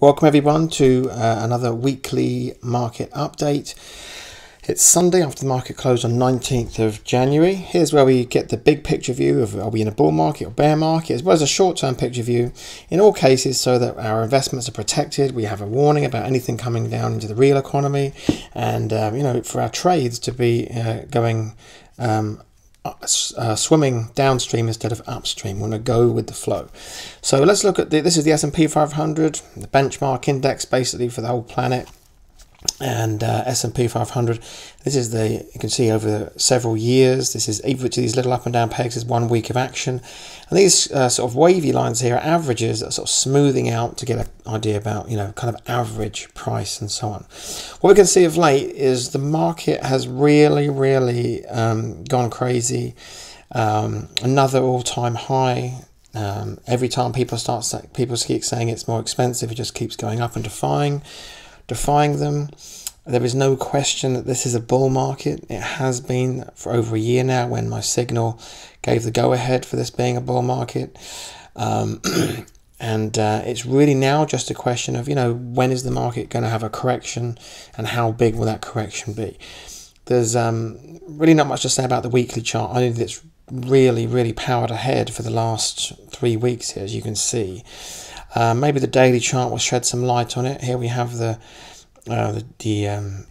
Welcome everyone to another weekly market update. It's Sunday after the market closed on 19th of January. Here's where we get the big picture view of are we in a bull market or bear market, as well as a short-term picture view in all cases so that our investments are protected. We have a warning about anything coming down into the real economy, and for our trades to be going swimming downstream instead of upstream. We want to go with the flow. So let's look at this is the S&P 500, the benchmark index basically for the whole planet. And S&P 500, this is you can see over several years, this is each of these little up and down pegs is 1 week of action, and these sort of wavy lines here are averages that are sort of smoothing out to get an idea about kind of average price and so on. What we can see of late is the market has really gone crazy. Another all-time high. Every time people keep saying it's more expensive, it just keeps going up and defying them. There is no question that this is a bull market. It has been for over a year now, when my signal gave the go-ahead for this being a bull market. And it's really now just a question of when is the market going to have a correction, and how big will that correction be. There's really not much to say about the weekly chart. I think it's really powered ahead for the last 3 weeks here, as you can see. Maybe the daily chart will shed some light on it. Here we have the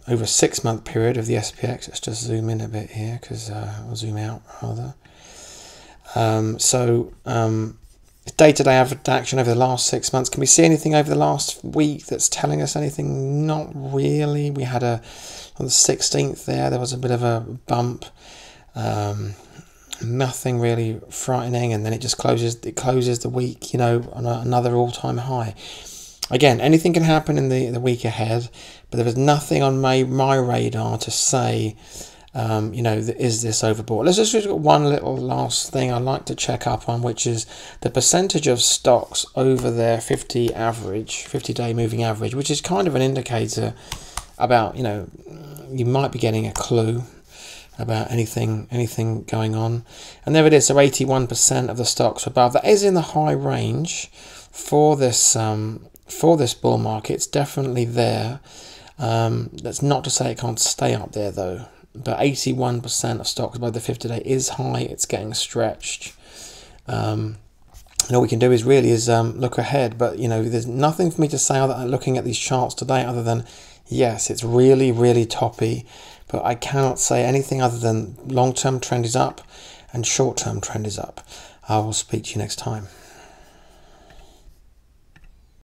over 6 month period of the SPX. Let's just zoom in a bit here, because I'll zoom out rather. Day-to-day average action over the last 6 months. Can we see anything over the last week that's telling us anything? Not really. We had on the 16th there was a bit of a bump. Nothing really frightening, and then it just closes the week on another all-time high. Again, anything can happen in the week ahead, but there was nothing on my radar to say is this overbought. Let's just look at one little last thing I like to check up on, which is the percentage of stocks over their 50-day moving average, which is kind of an indicator about you might be getting a clue about anything going on. And there it is. So 81% of the stocks above. That is in the high range for this bull market. It's definitely there. That's not to say it can't stay up there though. But 81% of stocks above the 50-day is high. It's getting stretched. And all we can do is look ahead. But there's nothing for me to say other than looking at these charts today, other than yes, it's really toppy. But I cannot say anything other than long-term trend is up and short-term trend is up. I will speak to you next time.